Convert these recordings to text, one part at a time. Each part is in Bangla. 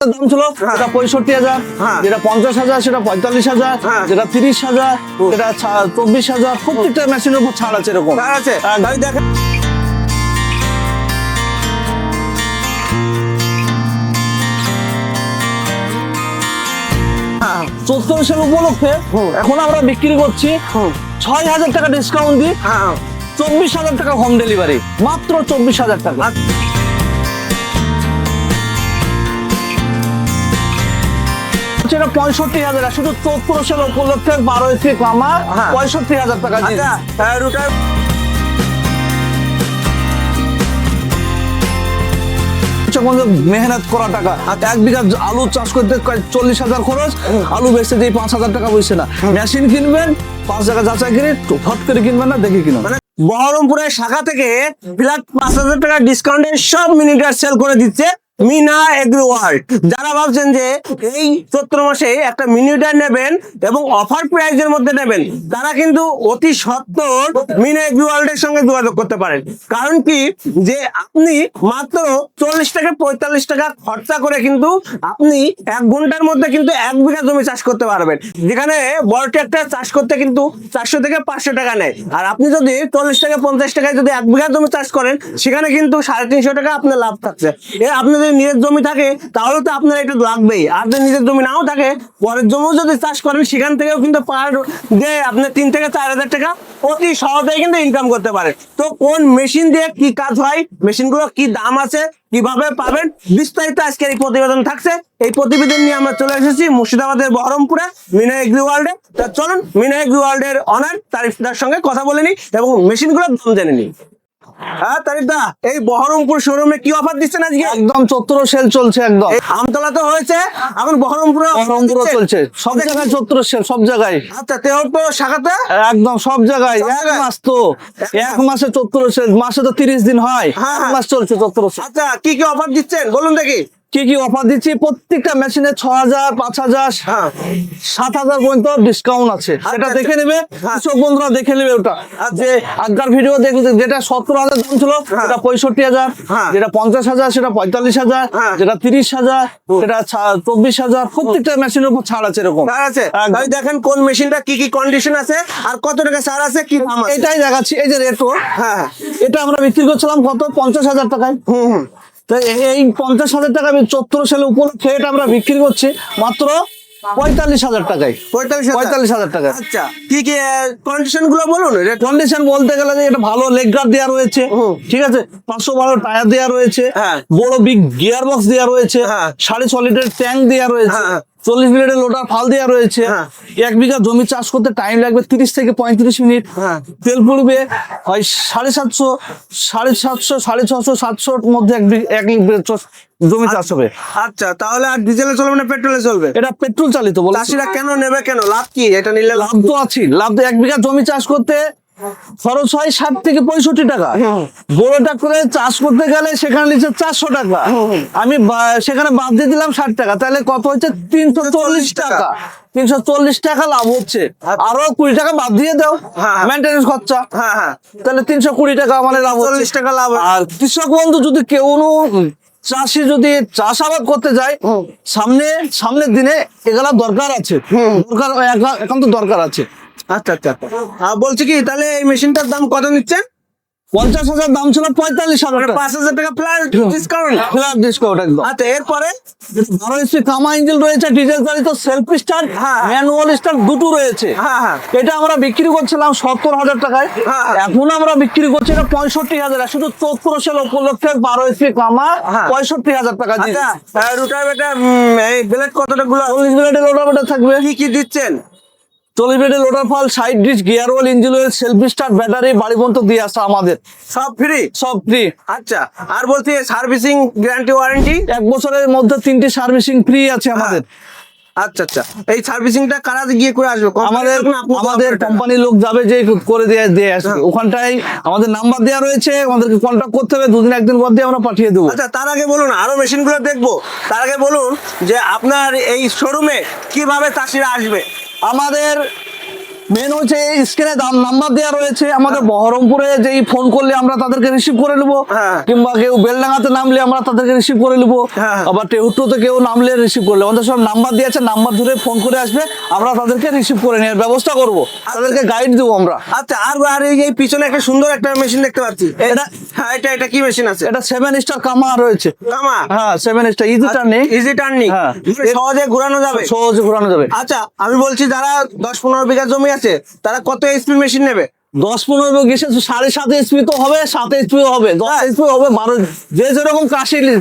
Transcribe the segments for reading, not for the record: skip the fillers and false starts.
দাম ছিল এটা 65,000, যেটা 50,000, সেটা 45,000, যেটা 30,000, এটা 24,000। প্রত্যেকটা মেশিনের উপর ছাড় আছে এরকম আছে। তাই দেখেন চৈত্র সেল উপলক্ষে এখন আমরা বিক্রি করছি 6,000 টাকা ডিসকাউন্ট দিই, 24,000 টাকা হোম ডেলিভারি, মাত্র 24,000 টাকা। সেটা 65,000, শুধু চৈত্র সেল উপলক্ষে 12 HP কামা 65,000 টাকা দিই। রুটার মেহনত করা টাকা, 1 বিঘা আলু চাষ করতে 40,000 খরচ, আলু বেচতে দিয়ে 5,000 টাকা বসে না। মেশিন কিনবেন 5 টাকা যাচাই করে হট করে কিনবেন না, দেখে কিনবেন। মানে বহরমপুরের শাখা থেকে ফ্ল্যাট 5,000 টাকা ডিসকাউন্টে সব মিনিটার সেল করে দিচ্ছে মিনা এগ্রো ওয়ার্ল্ড। যারা ভাবছেন যে এই চৈত্র মাসে একটা মিনিটার নেবেন এবং অফার প্রাইজের মধ্যে নেবেন, তারা কিন্তু অতি সত্বর মিনা এগ্রো ওয়ার্ল্ডের সঙ্গে যোগাযোগ করতে পারেন। কারণ কি, যে আপনি মাত্র 40 থেকে 45 টাকা খরচা করে কিন্তু আপনি 1 ঘন্টার মধ্যে কিন্তু 1 বিঘা জমি চাষ করতে পারবেন, যেখানে বড় ট্রাক্টর চাষ করতে কিন্তু 400 থেকে 500 টাকা নেয়। আর আপনি যদি 40 থেকে 50 টাকায় যদি 1 বিঘা জমি চাষ করেন, সেখানে কিন্তু 350 টাকা আপনার লাভ থাকছে। আপনি যদি নিজের জমি থাকে তাহলে তো আপনার একটু লাগবেই, আর যদি নিজের জমি নাও থাকে পরের জমিও যদি চাষ করেন, সেখান থেকেও কিন্তু পার ডে আপনি 3 থেকে 4,000 টাকা অতি সহজেই কিন্তু ইনকাম করতে পারেন। তো কোন মেশিন দিয়ে কি কাজ হয়, মেশিনগুলো কি দাম আছে, কিভাবে পাবেন, বিস্তারিত আজকের এই প্রতিবেদন থাকছে। এই প্রতিবেদন নিয়ে আমরা চলে এসেছি মুর্শিদাবাদের বহরমপুরে মিনা এগ্রি ওয়ার্ল্ডে। তা চলুন মিনা এগ্রি ওয়ার্ল্ডের অনার তারিফদার সঙ্গে কথা বলে নিই এবং মেশিনগুলোর দাম জেনে নিই। হ্যাঁ তারিফদা, এই বহরমপুর শোরুমে কি অফার দিচ্ছেন আজকে? একদম চৈত্র সেল চলছে, একদম আমতলা তো হয়েছে, এখন বহরমপুরে চলছে, সব জায়গায় চৈত্র সেল, সব জায়গায়। আচ্ছা, তেহট্ট শাখাতে একদম সব জায়গায়। এক মাস তো, 1 মাসে চৈত্র সেল, মাসে তো 30 দিন হয়, 1 মাস চলছে চৈত্র সেল। আচ্ছা, কি কি অফার দিচ্ছেন বলুন দেখি। কি কি অফার দিচ্ছি? প্রত্যেকটা মেশিনে 6,000, 5,000, 7,000 পর্যন্ত ডিসকাউন্ট আছে। সেটা দেখে নেবে, কৃষক বন্ধুরা দেখে নেবে। ওটা যে আগের ভিডিও দেখলে যেটা 17,000 দাম ছিল, সেটা 65,000, যেটা 50,000, সেটা 45,000, যেটা 30,000, সেটা 24,000। প্রত্যেকটা মেশিনের উপর ছাড় আছে এরকম। আছে, তাই দেখেন কোন মেশিনটা কি কি কন্ডিশন আছে আর কত টাকা ছাড় আছে, কি দাম আছে এটাই দেখাচ্ছি। এই যে রেটো, এটা আমরা বিক্রি করছিলাম কত? 50,000 টাকায়। এই 50,000 টাকা চৈত্র সেল উপলক্ষে এটা আমরা বিক্রি করছি মাত্র 45,000 টাকায়। 45,000 টাকা। আচ্ছা, কি কি কন্ডিশন গুলো বলুন। কন্ডিশন বলতে গেলে যে এটা ভালো লেগ গার্ড দেওয়া রয়েছে, ঠিক আছে, 512 টায়ার দেওয়া রয়েছে, বড় বিগ গিয়ার বক্স দেওয়া রয়েছে, 6.5 লিটার ট্যাঙ্ক দেওয়া রয়েছে, 40 মিনিটের লোডার ফাল দেওয়া রয়েছে। 1 বিঘা জমি চাষ করতে টাইম লাগবে 30 থেকে 35 মিনিট। তেল পড়বে হয় 750, 750, 650, 700 মধ্যে 1 লিটার জমি চাষ হবে। আচ্ছা, তাহলে আর ডিজেলে চলবে না পেট্রোলে চলবে? এটা পেট্রোল চালিত। বলে চাষিরা কেন নেবে, কেন লাভ কি এটা নিলে? লাভ তো আছে, লাভ তো 1 বিঘা জমি চাষ করতে খরচ হয় 60 থেকে 65 টাকা। বড় ট্রাক্টরে চাষ করতে গেলে সেখানে নিচ্ছে 400 টাকা, আমি সেখানে বাদ দিয়ে দিলাম 60 টাকা, তাহলে কত হচ্ছে? 340 টাকা। 340 টাকা লাভ হচ্ছে, আরো 20 টাকা বাদ দিয়ে দাও মেইনটেনেন্স খরচা, তাহলে 320 টাকা আমাদের লাভ, 40 টাকা লাভ। আর কৃষক বন্ধু যদি কেউ চাষি যদি চাষাবাদ করতে যায়, সামনের দিনে এগুলা দরকার আছে, এখন তো দরকার আছে। আচ্ছা আচ্ছা, বলছি কি, তাহলে এই মেশিনটার দাম কত নিচ্ছেন? 50,000 দাম ছিল, 45,000 টাকা, 5,000 টাকা প্লাস ডিসকাউন্ট। একদম। আচ্ছা, এরপরে 12 HP কামা ইঞ্জিন রয়েছে, ডিজেল চালিত, সেলফ স্টার্ট, ম্যানুয়াল স্টার্ট দুটো রয়েছে। এটা আমরা বিক্রি করছিলাম 70,000 টাকায়, এখন আমরা বিক্রি করছি এটা 65,000, শুধু চৈত্র সেল উপলক্ষে 12 HP কামা 65,000 টাকা। রুটারভেটার এই ব্লেড কতটা গুলো? 40 ব্লেডের রোটাভেটর থাকবে। কি কি দিচ্ছেন? 40 ব্লেডের লোডার ফাল, side disc, gear oil, engine oil, self start, battery, বাড়ি পর্যন্ত দিয়ে আসছে আমাদের, সব ফ্রি। সব ফ্রি। আচ্ছা, আর বলছি সার্ভিসিং গ্যারান্টি ওয়ারেন্টি? 1 বছরের মধ্যে 3টি সার্ভিসিং ফ্রি আছে আমাদের। আচ্ছা আচ্ছা, এই সার্ভিসিংটা কারা গিয়ে করে আসবে? আমাদের কোম্পানির লোক যাবে, যে করে দিয়ে আসবে। ওখানটাই আমাদের নাম্বার দেওয়া রয়েছে, আমাদেরকে কন্ট্যাক্ট করতে হবে, 2 দিন 1 দিন পর দিয়ে আমরা পাঠিয়ে দেবো। আচ্ছা, তার আগে বলুন, আরো মেশিন গুলো দেখবো, তার আগে বলুন যে আপনার এই শোরুমে কিভাবে চাষিরা আসবে? আমাদের মেন হচ্ছে স্ক্রিনে নাম্বার দেওয়া রয়েছে আমাদের বহরমপুরে যেই ফোন করলে আমরা তাদেরকে রিসিভ করে নেবো, কিংবা কেউ বেলডাঙ্গাতে নামলে আমরা তাদেরকে রিসিভ করে নেবো, আবার টেহুট্টুতে কেউ নামলে রিসিভ করলে আমাদের সব নাম্বার দিয়ে আছে, নাম্বার ধরে ফোন করে আসবে, আমরা তাদেরকে রিসিভ করে নেওয়ার ব্যবস্থা করবো, তাদেরকে গাইড দেবো আমরা। আচ্ছা, আর এই পিছনে একটা সুন্দর একটা মেশিন দেখতে পাচ্ছি, এটা কি মেশিন আছে? এটা 7 স্টার কামা রয়েছে। কামা? হ্যাঁ 7 star easy turning. Easy turning, সহজে ঘোরানো যাবে? সহজে ঘোরানো যাবে। আচ্ছা, আমি বলছি যারা 10-15 বিঘা জমি আছে তারা কত এইচপি মেশিন নেবে? 10-15 গেছে 7.5 এসপি তো হবে, 7 এসপি হবে, 10 এসপি হবে, 12 যে যেরকম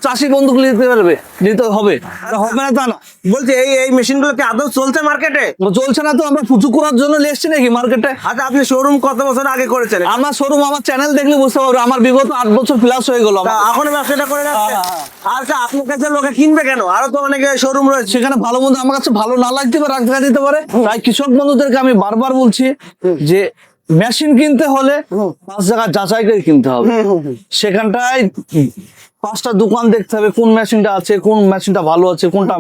চাষি বন্ধুক নিতে পারবে, নিতে হবে, হবে না তা না। বলছি এই মেশিন গুলো কি আদৌ চলছে মার্কেটে? চলছে না তো, আমরা পুচু করার জন্য এসেছি নাকি মার্কেটে। আচ্ছা, আপনি শোরুম কত বছর আগে করেছেন? আমার শোরুম আমার চ্যানেল দেখলে বুঝতে পারবে, আমার বিগত 8 বছর প্লাস হয়ে গেল। এখন ব্যবসাটা করে যাচ্ছে। আচ্ছা, আপনার কাছে লোকে কিনবে কেন? আরো তো অনেকে শোরুম রয়েছে। সেখানে ভালো মন্দ আমার কাছে ভালো না লাগতে পারে, রাখা দিতে পারে। তাই কৃষক বন্ধুদেরকে আমি বারবার বলছি যে মেশিন কিনতে হলে 5 জায়গা যাচাই করে কিনতে হবে। সেখানটায় 5টা দোকান দেখতে হবে, কোন মেশিনটা আছে, কোন মেশিনটা ভালো আছে, কোনটা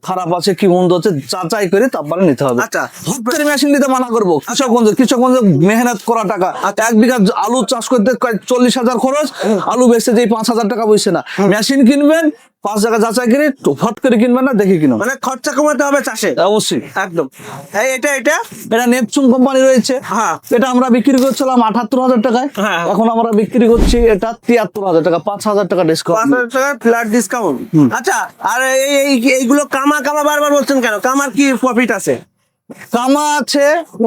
খারাপ আছে, কি মন্দ আছে, যাচাই করে তারপরে নিতে হবে। আচ্ছা, হপ্তাহে মেশিন নিতে মানা করবো। কৃষক বন্ধু মেহনত করা টাকা, 1 বিঘা আলু চাষ করতে 40,000 খরচ, আলু বেচতে যে 5,000 টাকা বসছে না। মেশিন কিনবেন 5 জায়গা যাচাই করে, ফট করে কিনবেন না, দেখে কিনুন। মানে খরচা কমাতে হবে চাষে, অবশ্যই একদম। এটা নেপচুন কোম্পানি রয়েছে। এটা আমরা বিক্রি করছিলাম 78,000 টাকায়, এখন আমরা বিক্রি করছি এটা 73,000 টাকা, 5,000 টাকা ডিসকাউন্ট, 5,000 টাকা ফ্ল্যাট ডিসকাউন্ট। আচ্ছা, আর এইগুলো কামা বারবার বলছেন কেন? কামার কি প্রফিট আছে? কামা আছে,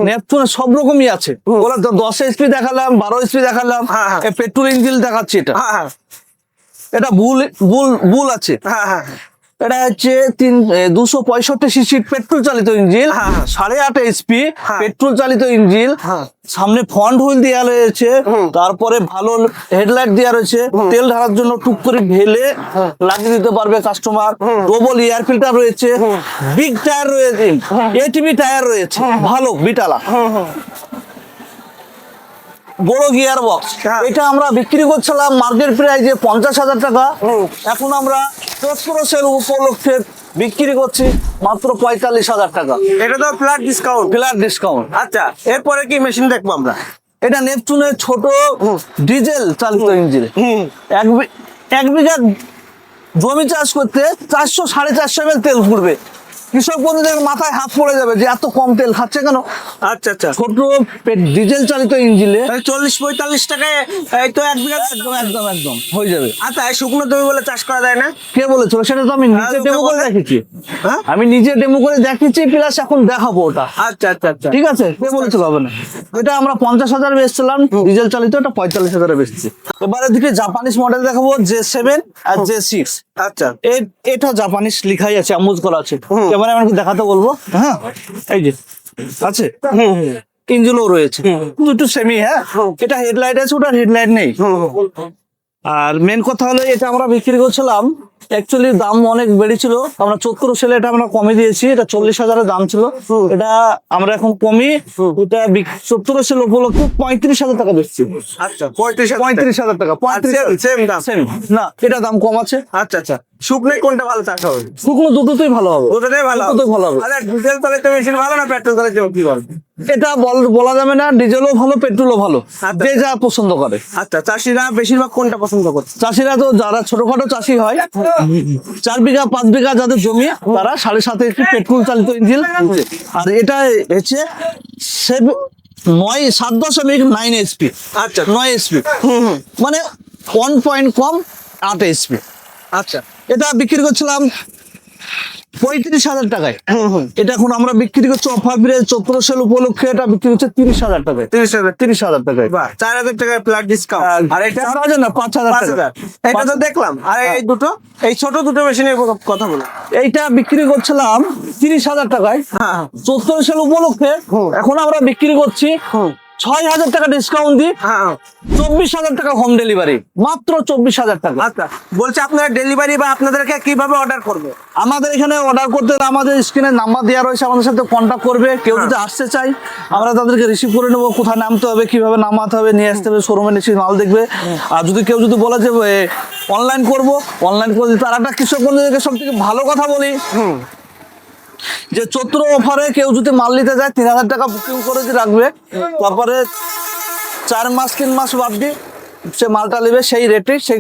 নেপচুন সব রকমই আছে। ওরা 10 এসপি দেখালাম, 12 এসপি দেখালাম, পেট্রোল ইঞ্জিন দেখাচ্ছি। এটা বুল আছে। এটা হচ্ছে 265 সিসি পেট্রোল চালিত ইঞ্জিন, 8.5 এসপি পেট্রোল চালিত ইঞ্জিন, সামনে ফ্রন্ট হুইল দেওয়া রয়েছে, তারপরে ভালো হেডলাইট দেওয়া রয়েছে, তেল ঢালার জন্য টুক করে ঢেলে লাগিয়ে দিতে পারবে কাস্টমার। ডবল এয়ার ফিল্টার রয়েছে, বিগ টায়ার রয়েছে, এটিভি টায়ার রয়েছে, ভালো বিটালা, বড় গিয়ার বক্স। এটা আমরা বিক্রি করছিলাম মার্কেট প্রাইসে 50,000 টাকা, এখন আমরা সেল উপলক্ষে বিক্রি করছি মাত্র 45,000 টাকা। এটা তো ফ্ল্যাট ডিসকাউন্ট। আচ্ছা, এরপরে কি মেশিন দেখবো আমরা? এটা নেপচুনের ছোট ডিজেল চালিত ইঞ্জিন। 1 বিঘা জমি চাষ করতে 400-450 ml তেল ঘুরবে। কৃষক বন্ধুদের মাথায় হাত পড়ে যাবে যে এত কম তেল খাচ্ছে কেন। আচ্ছা, ছোট ডিজেল চালিত ইঞ্জিনে 40-45 টাকায় এই তো 1 বিঘা একদম হয়ে যাবে। আচ্ছা, শুকনো জমি বলে চাষ করা যায় না? কে বলেছিল? সেটা তো আমি নিজে ডেমো করে দেখেছি। আমি নিজে ডেমো করে দেখেছি, প্লাস এখন দেখাবো ওটা। আচ্ছা, ঠিক আছে, কে বলেছিল হবে না। এটা আমরা 50,000 বেচছিলাম ডিজেল চালিত, এটা 45,000 বেচছি। এবারে দিকে জাপানিজ মডেল দেখাবো, J7 আর J6। আচ্ছা, এটা জাপানিজ লিখাই আছে, আমুজ করা আছে। এবারে আমাকে দেখাতে বলবো। হ্যাঁ, এই যে আছে, ইঞ্জিনও রয়েছে, দুটো সেমি। হ্যাঁ, এটা হেডলাইট আছে, ওটার হেডলাইট নেই। আর মেন কথা হলো এটা আমরা বিক্রি করছিলাম, অ্যাকচুয়ালি দাম অনেক বেড়েছিল, আমরা 14 সেলে এটা আমরা কমে দিয়েছি। এটা 40,000 দাম ছিল, এটা আমরা এখন কমি, এটা 14 সেল উপলক্ষে 35,000 টাকা বেচছি। আচ্ছা, 35,000 টাকা। সেম দাম? না, এটা দাম কম আছে। আচ্ছা, শুকনো কোনটা ভালো চাষ হবে? শুকনো দুটোতেই ভালো হবে। দুটোতেই ভালো হবে। আচ্ছা, ডিজেল চালিত মেশিন ভালো না পেট্রোল চালিত কি বল? এটা বলা যাবে না, ডিজেলও ভালো পেট্রোলও ভালো, যে যা পছন্দ করে। আচ্ছা, চাষিরা বেশিরভাগ কোনটা পছন্দ করছে? চাষিরা তো যারা ছোটখাটো চাষি হয়, 4 বিঘা 5 বিঘা যাদের জমি, তারা 7.5 এসপি পেট্রোল চালিত ইঞ্জিন। আর এটা হচ্ছে 7.9 এসপি। আচ্ছা, 9 এসপি, মানে 1 পয়েন্ট কম, 8 এসপি। আচ্ছা, এটা বিক্রি করছিলাম 35,000 টাকায়। এটা এখন আমরা বিক্রি করছি অফার প্রাইস 14 সেল উপলক্ষে, এটা বিক্রি হচ্ছে 30,000 টাকায়। 30,000 টাকায়। 4,000 টাকায় ফ্ল্যাট ডিসকাউন্ট। আর এটা 4,000 না, 5,000 টাকা। এটা তো দেখলাম। আর এই ছোট দুটো মেশিনের কথা বলো। এইটা বিক্রি করছিলাম 30,000 টাকায়, 14 সেল উপলক্ষে। এখন আমরা বিক্রি করছি 6,000 টাকা ডিসকাউন্ট দিই, 24,000 টাকা হোম ডেলিভারি, মাত্র 24,000 টাকা। আচ্ছা, বলছি আপনারা ডেলিভারি বা আপনাদেরকে কিভাবে অর্ডার করবে? আমাদের এখানে অর্ডার করতে হলে আমাদের স্ক্রিনে নাম্বার দেওয়া রয়েছে, আমাদের সাথে কন্ট্যাক্ট করবে। কেউ যদি আসতে চাই, আমরা তাদেরকে রিসিভ করে নেবো, কোথায় নামতে হবে, কিভাবে নামাতে হবে, নিয়ে আসতে হবে, শোরুমে নিশ্চয়ই মাল দেখবে। আর কেউ যদি বলে যে অনলাইন করবো, অনলাইন করে দিতে। আর একটা কৃষক বন্ধুদেরকে সব থেকে ভালো কথা বলি, যে চৈত্র অফারে কেউ যদি মাল নিতে যায় 3000 টাকা বুকিং করে দিয়ে রাখবে, তারপরে 4 মাস 3 মাস বাদ দিয়ে সে মালটা নেবে সেই রেটে সেই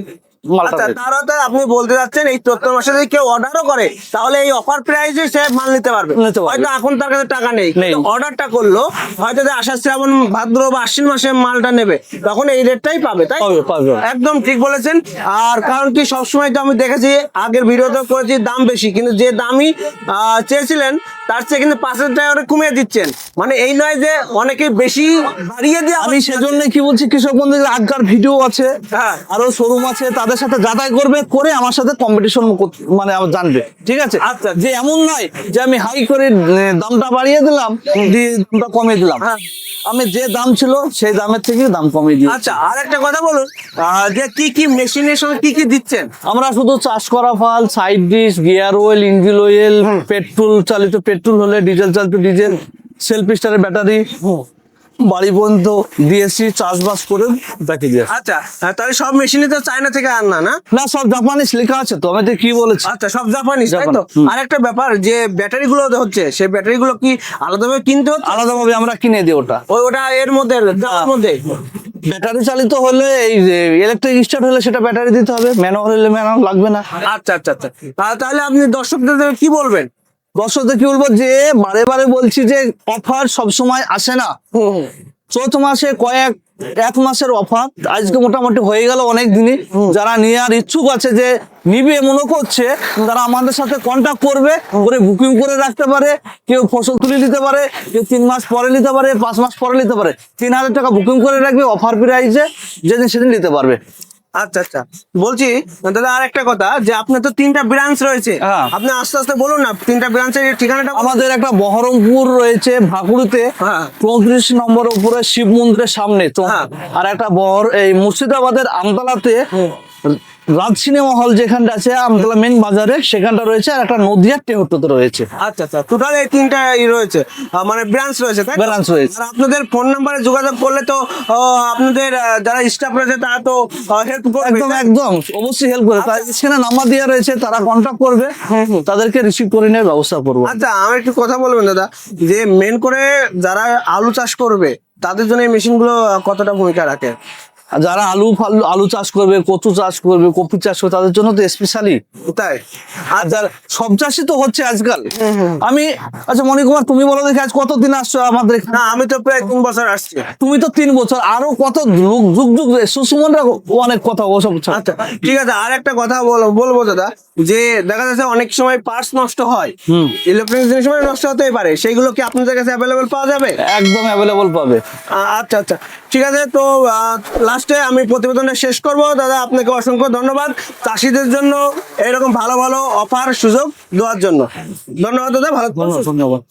মালটা আচ্ছা, নেবে। তার অর্থ আপনি বলতে যাচ্ছেন এই চৈত্র মাসে যদি কেউ অর্ডারও করে তাহলে এই অফার প্রাইসে সে মাল নিতে পারবে। নিতে পারবে। হয়তো এখন তার কাছে টাকা নেই, নেই। অর্ডারটা করলো, হয়তো যে আষাঢ় শ্রাবণ ভাদ্র বা আশ্বিন মাসে মালটা নেবে, তখন এই রেটটাই পাবে, তাই তো? পাবে, পাবে। একদম ঠিক বলেছেন। আর কারণ কি সবসময় তো আমি দেখেছি, আগের ভিডিওতে করেছি দাম বেশি, কিন্তু যে দামই চেয়েছিলেন তার চেয়ে কিন্তু 5,000 টাকা করে কমিয়ে দিচ্ছেন। মানে এই নয় যে অনেকে বেশি বাড়িয়ে দিয়ে আমি সেজন্য কি বলছি, কৃষক বন্ধুদের আগকার ভিডিও আছে, হ্যাঁ। আরো শোরুম আছে, তাদের সাথে যাতায়াত করবে, করে আমার সাথে কম্পিটিশন মানে আমার জানবে, ঠিক আছে? আচ্ছা। যে এমন নয় যে আমি হাই করে দামটা বাড়িয়ে দিলাম, দিয়ে দামটা কমিয়ে দিলাম। হ্যাঁ। আমি যে দাম ছিল সেই দামের থেকে দাম কমিয়ে দিই। আচ্ছা, আর একটা কথা বলুন, যে কি কি মেশিনের সঙ্গে কি কি দিচ্ছেন? আমরা শুধু চাষ করা ফাল, side dish, gear oil, engine oil, petrol চালিত পেট্রোল হলে ডিজেল চালিত ডিজেল, সেলফ স্টারের ব্যাটারি, বাড়ি পর্যন্ত দিয়েছি, চাষবাস করে দেখে দিয়েছি। আচ্ছা, তাহলে সব মেশিনই তো চায়না থেকে আনা না? না, সব জাপানিস লেখা আছে তো, আমি তো কি বলেছি। আচ্ছা, সব জাপানিজ, তাই তো? হুম। আর একটা ব্যাপার, যে ব্যাটারি গুলো হচ্ছে, সেই ব্যাটারি গুলো কি আলাদাভাবে কিনতে হচ্ছে? আলাদাভাবে আমরা কিনে দিই ওটা। ওটা এর মধ্যে দামের মধ্যে? ব্যাটারি চালিত হলে, এই ইলেকট্রিক স্টার্ট হলে সেটা ব্যাটারি দিতে হবে, ম্যানুয়াল হলে ম্যানুয়াল লাগবে না। আচ্ছা আচ্ছা আচ্ছা, তাহলে আপনি দর্শকদের কি বলবেন? দর্শকদের কি বলবো, যে বারে বারে বলছি যে অফার সবসময় আসে না। চৈত্র মাসে এক মাসের অফার, আজকে মোটামুটি হয়ে গেল অনেক দিনই। যারা নেওয়ার ইচ্ছুক আছে, যে নিবে মনে করছে, তারা আমাদের সাথে কন্ট্যাক্ট করবে, করে বুকিং করে রাখতে পারে। কেউ ফসল তুলে নিতে পারে, কেউ 3 মাস পরে নিতে পারে, 5 মাস পরে নিতে পারে। 3000 টাকা বুকিং করে রাখবে, অফার প্রাইসে যেদিন সেদিন নিতে পারবে। আচ্ছা আচ্ছা, বলছি দাদা আর একটা কথা, যে আপনার তো 3টা ব্রাঞ্চ রয়েছে, হ্যাঁ। আপনি আস্তে আস্তে বলুন না 3টা ব্রাঞ্চের ঠিকানাটা। আমাদের একটা বহরমপুর রয়েছে ভাকুড়িতে, হ্যাঁ। 34 নম্বর উপরে শিব মন্দিরের সামনে তো। হ্যাঁ। আর একটা এই মুর্শিদাবাদের আমতলাতে রাজ সিনেমা হল যেখানটা আছে, আমতলা মেন বাজারে, সেখানটা রয়েছে। আর একটা নদিয়ার টেহট্টতে রয়েছে। আচ্ছা আচ্ছা, টোটাল এই 3টা রয়েছে, মানে ব্রাঞ্চ রয়েছে, তাই তো? Branch রয়েছে। আর আপনাদের ফোন নাম্বারে যোগাযোগ করলে তো আপনাদের যারা স্টাফ রয়েছে তারা তো হেল্প করবে। একদম একদম, অবশ্যই হেল্প করে। তাই সেখানে নাম্বার দেওয়া রয়েছে, তারা কন্ট্যাক্ট করবে, তাদেরকে রিসিভ করে নেওয়ার ব্যবস্থা করবো। আচ্ছা, আমার একটু কথা বলবেন দাদা, যে মেন করে যারা আলু চাষ করবে তাদের জন্য এই মেশিনগুলো কতটা ভূমিকা রাখে? আর যারা আলু চাষ করবে, কচু চাষ করবে, কপি চাষ করবে, তাদের জন্য তো স্পেশালি। তাই? আর যারা সব চাষই তো হচ্ছে আজকাল। আমি, আচ্ছা মণিকুমার, তুমি বলো দেখি আজ কতদিন আসছো আমাদের এখানে? না, আমি তো প্রায় 3 বছর আসছি। তুমি তো 3 বছর, আরো কত যুগ যুগ সুসুমনরা অনেক কথা ওসব। আচ্ছা, ঠিক আছে। আর একটা কথা বলবো দাদা, যে দেখা যাচ্ছে অনেক সময় পার্টস নষ্ট হয়, ইলেকট্রনিক্স জিনিস সময় নষ্ট হতেই পারে, সেইগুলো কি আপনাদের কাছে অ্যাভেলেবল পাওয়া যাবে? একদম অ্যাভেলেবল পাবে। আচ্ছা আচ্ছা, ঠিক আছে। তো লাস্টে আমি প্রতিবেদনটা শেষ করব। দাদা, আপনাকে অসংখ্য ধন্যবাদ চাষিদের জন্য এরকম ভালো ভালো অফার সুযোগ দেওয়ার জন্য। ধন্যবাদ দাদা, ভালো থাকবেন। ধন্যবাদ।